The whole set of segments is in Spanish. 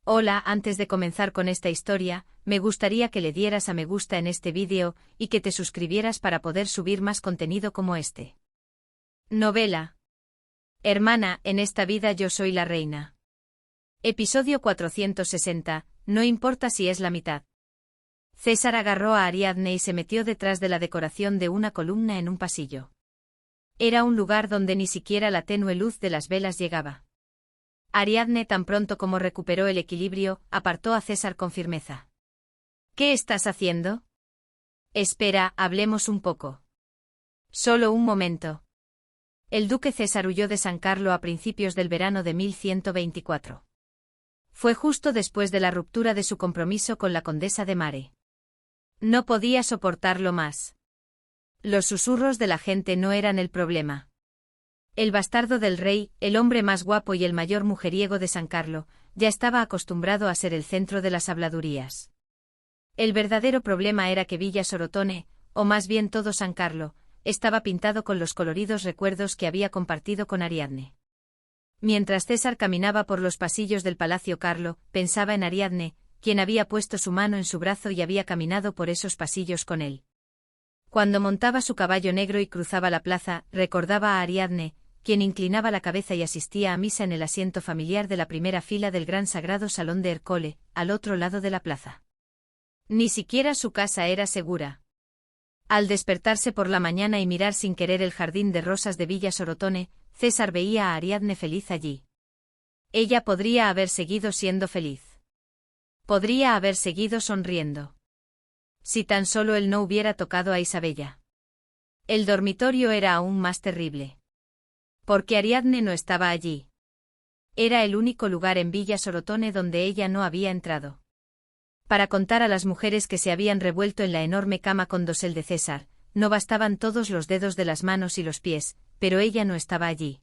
Hola, antes de comenzar con esta historia, me gustaría que le dieras a me gusta en este vídeo y que te suscribieras para poder subir más contenido como este. Novela. Hermana, en esta vida yo soy la reina. Episodio 460, no importa si es la mitad. César agarró a Ariadne y se metió detrás de la decoración de una columna en un pasillo. Era un lugar donde ni siquiera la tenue luz de las velas llegaba. Ariadne, tan pronto como recuperó el equilibrio, apartó a César con firmeza. ¿Qué estás haciendo? Espera, hablemos un poco. Solo un momento. El duque César huyó de San Carlo a principios del verano de 1124. Fue justo después de la ruptura de su compromiso con la condesa de Mare. No podía soportarlo más. Los susurros de la gente no eran el problema. El bastardo del rey, el hombre más guapo y el mayor mujeriego de San Carlo, ya estaba acostumbrado a ser el centro de las habladurías. El verdadero problema era que Villa Sorotone, o más bien todo San Carlo, estaba pintado con los coloridos recuerdos que había compartido con Ariadne. Mientras César caminaba por los pasillos del Palacio Carlo, pensaba en Ariadne, quien había puesto su mano en su brazo y había caminado por esos pasillos con él. Cuando montaba su caballo negro y cruzaba la plaza, recordaba a Ariadne, quien inclinaba la cabeza y asistía a misa en el asiento familiar de la primera fila del gran sagrado salón de Ercole, al otro lado de la plaza. Ni siquiera su casa era segura. Al despertarse por la mañana y mirar sin querer el jardín de rosas de Villa Sorotone, César veía a Ariadne feliz allí. Ella podría haber seguido siendo feliz. Podría haber seguido sonriendo. Si tan solo él no hubiera tocado a Isabella. El dormitorio era aún más terrible. Porque Ariadne no estaba allí. Era el único lugar en Villa Sorotone donde ella no había entrado. Para contar a las mujeres que se habían revuelto en la enorme cama con dosel de César, no bastaban todos los dedos de las manos y los pies, pero ella no estaba allí.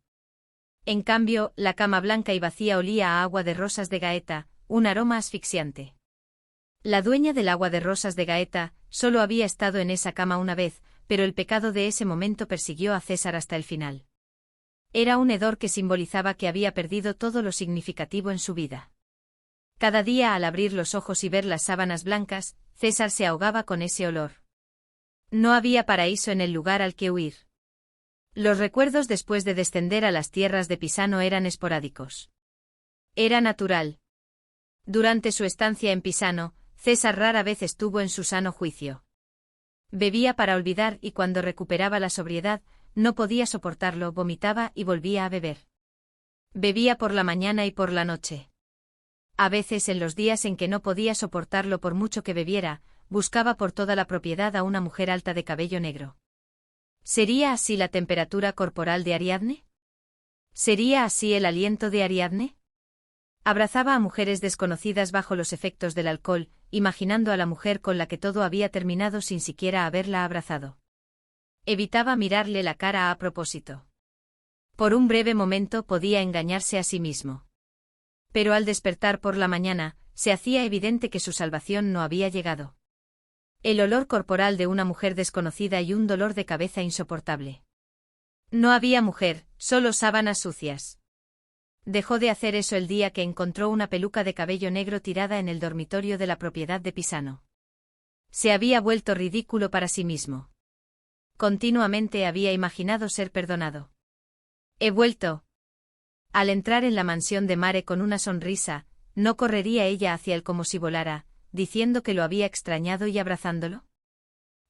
En cambio, la cama blanca y vacía olía a agua de rosas de Gaeta, un aroma asfixiante. La dueña del agua de rosas de Gaeta solo había estado en esa cama una vez, pero el pecado de ese momento persiguió a César hasta el final. Era un hedor que simbolizaba que había perdido todo lo significativo en su vida. Cada día al abrir los ojos y ver las sábanas blancas, César se ahogaba con ese olor. No había paraíso en el lugar al que huir. Los recuerdos después de descender a las tierras de Pisano eran esporádicos. Era natural. Durante su estancia en Pisano, César rara vez estuvo en su sano juicio. Bebía para olvidar y cuando recuperaba la sobriedad, no podía soportarlo, vomitaba y volvía a beber. Bebía por la mañana y por la noche. A veces en los días en que no podía soportarlo por mucho que bebiera, buscaba por toda la propiedad a una mujer alta de cabello negro. ¿Sería así la temperatura corporal de Ariadne? ¿Sería así el aliento de Ariadne? Abrazaba a mujeres desconocidas bajo los efectos del alcohol, imaginando a la mujer con la que todo había terminado sin siquiera haberla abrazado. Evitaba mirarle la cara a propósito. Por un breve momento podía engañarse a sí mismo. Pero al despertar por la mañana, se hacía evidente que su salvación no había llegado. El olor corporal de una mujer desconocida y un dolor de cabeza insoportable. No había mujer, solo sábanas sucias. Dejó de hacer eso el día que encontró una peluca de cabello negro tirada en el dormitorio de la propiedad de Pisano. Se había vuelto ridículo para sí mismo. Continuamente había imaginado ser perdonado. He vuelto. Al entrar en la mansión de Mare con una sonrisa, ¿no correría ella hacia él como si volara, diciendo que lo había extrañado y abrazándolo?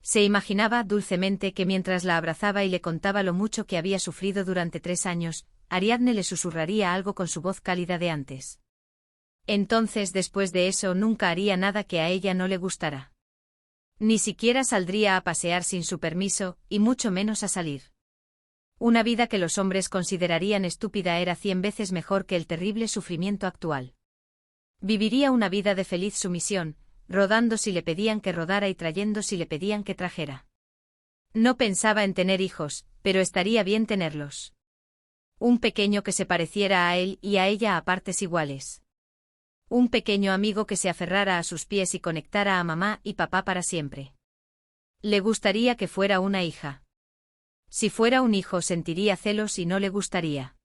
Se imaginaba dulcemente que mientras la abrazaba y le contaba lo mucho que había sufrido durante 3 años, Ariadne le susurraría algo con su voz cálida de antes. Entonces después de eso nunca haría nada que a ella no le gustara. Ni siquiera saldría a pasear sin su permiso, y mucho menos a salir. Una vida que los hombres considerarían estúpida era 100 veces mejor que el terrible sufrimiento actual. Viviría una vida de feliz sumisión, rodando si le pedían que rodara y trayendo si le pedían que trajera. No pensaba en tener hijos, pero estaría bien tenerlos. Un pequeño que se pareciera a él y a ella a partes iguales. Un pequeño amigo que se aferrara a sus pies y conectara a mamá y papá para siempre. Le gustaría que fuera una hija. Si fuera un hijo sentiría celos y no le gustaría.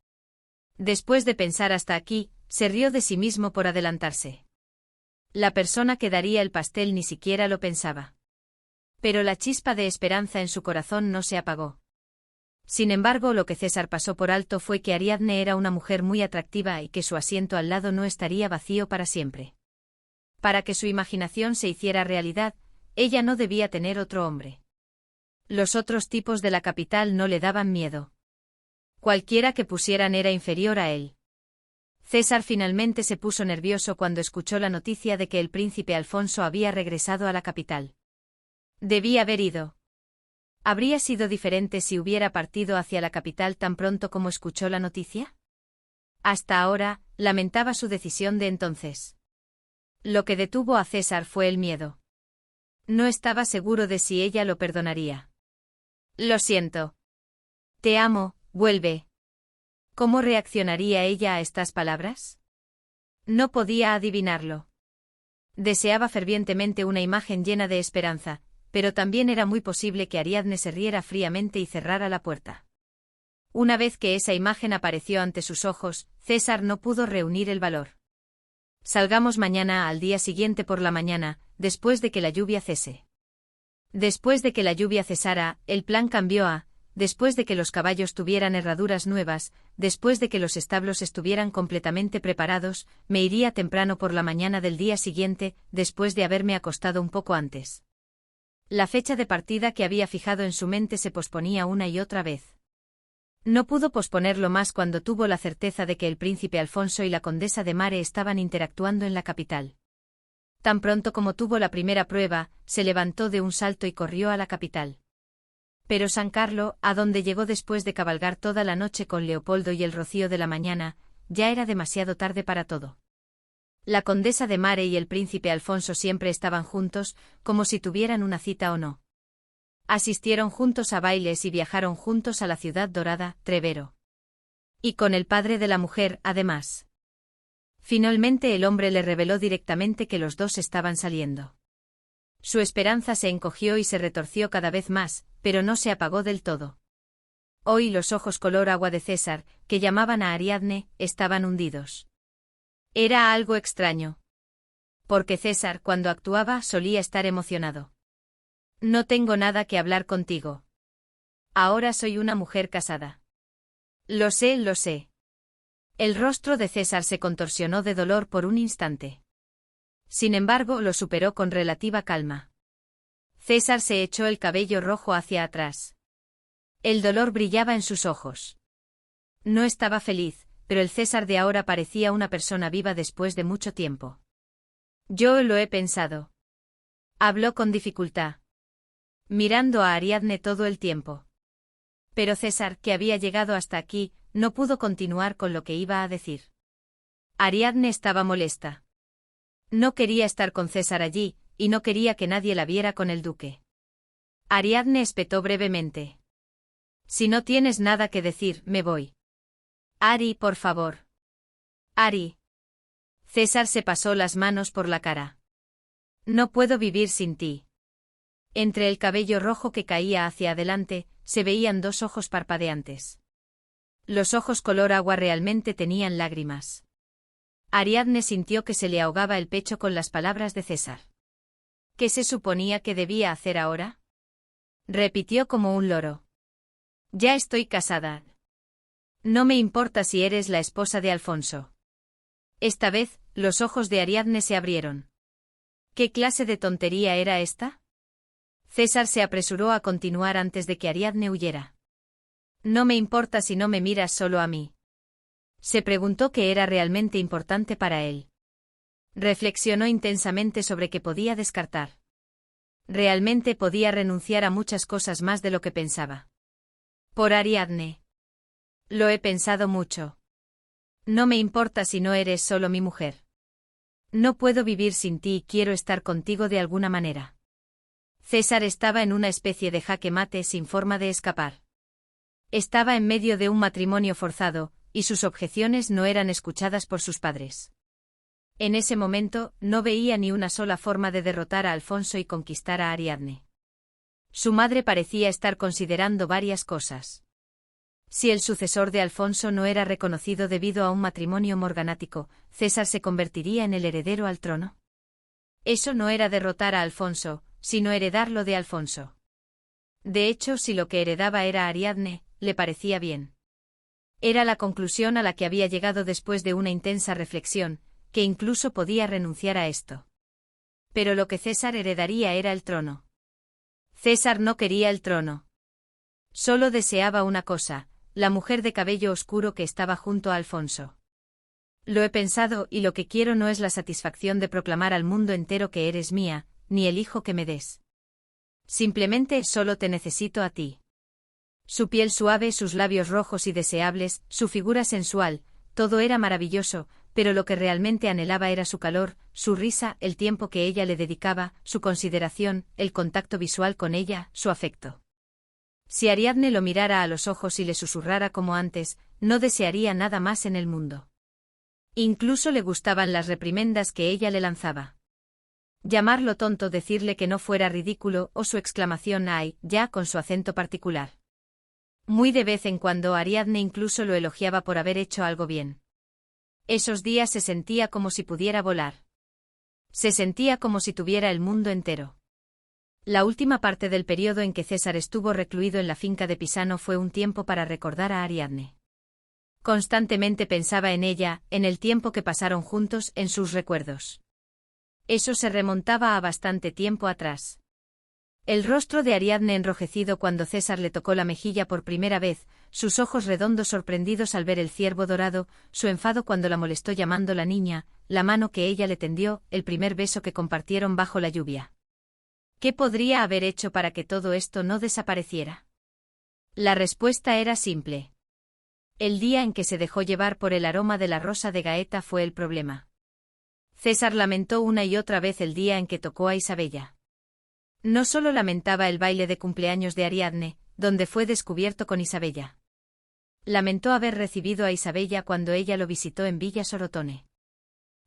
Después de pensar hasta aquí, Se rió de sí mismo por adelantarse. La persona que daría el pastel ni siquiera lo pensaba. Pero la chispa de esperanza en su corazón no se apagó. Sin embargo, lo que César pasó por alto fue que Ariadne era una mujer muy atractiva y que su asiento al lado no estaría vacío para siempre. Para que su imaginación se hiciera realidad, ella no debía tener otro hombre. Los otros tipos de la capital no le daban miedo. Cualquiera que pusieran era inferior a él. César finalmente se puso nervioso cuando escuchó la noticia de que el príncipe Alfonso había regresado a la capital. Debía haber ido. ¿Habría sido diferente si hubiera partido hacia la capital tan pronto como escuchó la noticia? Hasta ahora, lamentaba su decisión de entonces. Lo que detuvo a César fue el miedo. No estaba seguro de si ella lo perdonaría. Lo siento. Te amo, vuelve. ¿Cómo reaccionaría ella a estas palabras? No podía adivinarlo. Deseaba fervientemente una imagen llena de esperanza, pero también era muy posible que Ariadne se riera fríamente y cerrara la puerta. Una vez que esa imagen apareció ante sus ojos, César no pudo reunir el valor. Salgamos mañana al día siguiente por la mañana, después de que la lluvia cese. Después de que la lluvia cesara, el plan cambió después de que los caballos tuvieran herraduras nuevas, después de que los establos estuvieran completamente preparados, me iría temprano por la mañana del día siguiente, después de haberme acostado un poco antes. La fecha de partida que había fijado en su mente se posponía una y otra vez. No pudo posponerlo más cuando tuvo la certeza de que el príncipe Alfonso y la condesa de Mare estaban interactuando en la capital. Tan pronto como tuvo la primera prueba, se levantó de un salto y corrió a la capital. Pero San Carlo, a donde llegó después de cabalgar toda la noche con Leopoldo y el rocío de la mañana, ya era demasiado tarde para todo. La condesa de Mare y el príncipe Alfonso siempre estaban juntos, como si tuvieran una cita o no. Asistieron juntos a bailes y viajaron juntos a la ciudad dorada, Trevero. Y con el padre de la mujer, además. Finalmente el hombre le reveló directamente que los dos estaban saliendo. Su esperanza se encogió y se retorció cada vez más, pero no se apagó del todo. Hoy los ojos color agua de César, que llamaban a Ariadne, estaban hundidos. Era algo extraño. Porque César, cuando actuaba, solía estar emocionado. No tengo nada que hablar contigo. Ahora soy una mujer casada. Lo sé, lo sé. El rostro de César se contorsionó de dolor por un instante. Sin embargo, lo superó con relativa calma. César se echó el cabello rojo hacia atrás. El dolor brillaba en sus ojos. No estaba feliz, pero el César de ahora parecía una persona viva después de mucho tiempo. Yo lo he pensado. Habló con dificultad, mirando a Ariadne todo el tiempo. Pero César, que había llegado hasta aquí, no pudo continuar con lo que iba a decir. Ariadne estaba molesta. No quería estar con César allí, y no quería que nadie la viera con el duque. Ariadne espetó brevemente. Si no tienes nada que decir, me voy. Ari, por favor. Ari. César se pasó las manos por la cara. No puedo vivir sin ti. Entre el cabello rojo que caía hacia adelante, se veían dos ojos parpadeantes. Los ojos color agua realmente tenían lágrimas. Ariadne sintió que se le ahogaba el pecho con las palabras de César. ¿Qué se suponía que debía hacer ahora? Repitió como un loro. Ya estoy casada. No me importa si eres la esposa de Alfonso. Esta vez, los ojos de Ariadne se abrieron. ¿Qué clase de tontería era esta? César se apresuró a continuar antes de que Ariadne huyera. No me importa si no me miras solo a mí. Se preguntó qué era realmente importante para él. Reflexionó intensamente sobre qué podía descartar. Realmente podía renunciar a muchas cosas más de lo que pensaba. Por Ariadne. Lo he pensado mucho. No me importa si no eres solo mi mujer. No puedo vivir sin ti y quiero estar contigo de alguna manera. César estaba en una especie de jaque mate sin forma de escapar. Estaba en medio de un matrimonio forzado, y sus objeciones no eran escuchadas por sus padres. En ese momento, no veía ni una sola forma de derrotar a Alfonso y conquistar a Ariadne. Su madre parecía estar considerando varias cosas. Si el sucesor de Alfonso no era reconocido debido a un matrimonio morganático, ¿César se convertiría en el heredero al trono? Eso no era derrotar a Alfonso, sino heredarlo de Alfonso. De hecho, si lo que heredaba era a Ariadne, le parecía bien. Era la conclusión a la que había llegado después de una intensa reflexión, que incluso podía renunciar a esto. Pero lo que César heredaría era el trono. César no quería el trono. Solo deseaba una cosa, la mujer de cabello oscuro que estaba junto a Alfonso. Lo he pensado y lo que quiero no es la satisfacción de proclamar al mundo entero que eres mía, ni el hijo que me des. Simplemente solo te necesito a ti. Su piel suave, sus labios rojos y deseables, su figura sensual, todo era maravilloso, pero lo que realmente anhelaba era su calor, su risa, el tiempo que ella le dedicaba, su consideración, el contacto visual con ella, su afecto. Si Ariadne lo mirara a los ojos y le susurrara como antes, no desearía nada más en el mundo. Incluso le gustaban las reprimendas que ella le lanzaba. Llamarlo tonto, decirle que no fuera ridículo, o su exclamación «ay», ya con su acento particular. Muy de vez en cuando Ariadne incluso lo elogiaba por haber hecho algo bien. Esos días se sentía como si pudiera volar. Se sentía como si tuviera el mundo entero. La última parte del periodo en que César estuvo recluido en la finca de Pisano fue un tiempo para recordar a Ariadne. Constantemente pensaba en ella, en el tiempo que pasaron juntos, en sus recuerdos. Eso se remontaba a bastante tiempo atrás. El rostro de Ariadne enrojecido cuando César le tocó la mejilla por primera vez, sus ojos redondos sorprendidos al ver el ciervo dorado, su enfado cuando la molestó llamando la niña, la mano que ella le tendió, el primer beso que compartieron bajo la lluvia. ¿Qué podría haber hecho para que todo esto no desapareciera? La respuesta era simple. El día en que se dejó llevar por el aroma de la rosa de Gaeta fue el problema. César lamentó una y otra vez el día en que tocó a Isabella. No solo lamentaba el baile de cumpleaños de Ariadne, donde fue descubierto con Isabella. Lamentó haber recibido a Isabella cuando ella lo visitó en Villa Sorotone.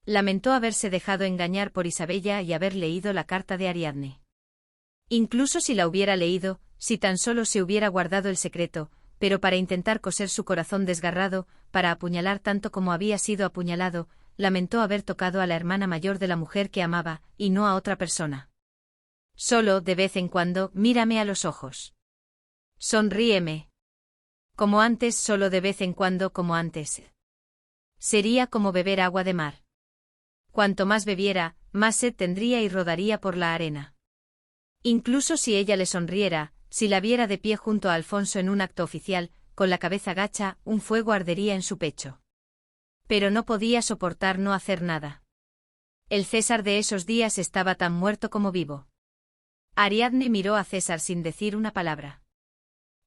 Lamentó haberse dejado engañar por Isabella y haber leído la carta de Ariadne. Incluso si la hubiera leído, si tan solo se hubiera guardado el secreto, pero para intentar coser su corazón desgarrado, para apuñalar tanto como había sido apuñalado, lamentó haber tocado a la hermana mayor de la mujer que amaba, y no a otra persona. Solo, de vez en cuando, mírame a los ojos. Sonríeme. Como antes, solo de vez en cuando, como antes. Sería como beber agua de mar. Cuanto más bebiera, más sed tendría y rodaría por la arena. Incluso si ella le sonriera, si la viera de pie junto a Alfonso en un acto oficial, con la cabeza gacha, un fuego ardería en su pecho. Pero no podía soportar no hacer nada. El César de esos días estaba tan muerto como vivo. Ariadne miró a César sin decir una palabra.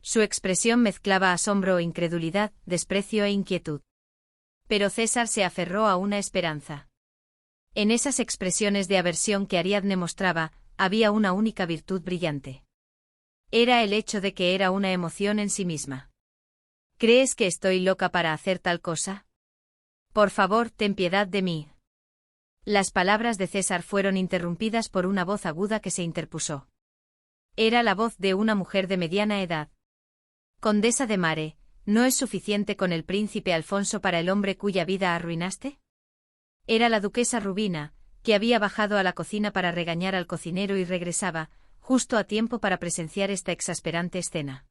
Su expresión mezclaba asombro, incredulidad, desprecio e inquietud. Pero César se aferró a una esperanza. En esas expresiones de aversión que Ariadne mostraba, había una única virtud brillante. Era el hecho de que era una emoción en sí misma. ¿Crees que estoy loca para hacer tal cosa? Por favor, ten piedad de mí. Las palabras de César fueron interrumpidas por una voz aguda que se interpuso. Era la voz de una mujer de mediana edad. Condesa de Mare, ¿no es suficiente con el príncipe Alfonso para el hombre cuya vida arruinaste? Era la duquesa Rubina, que había bajado a la cocina para regañar al cocinero y regresaba, justo a tiempo para presenciar esta exasperante escena.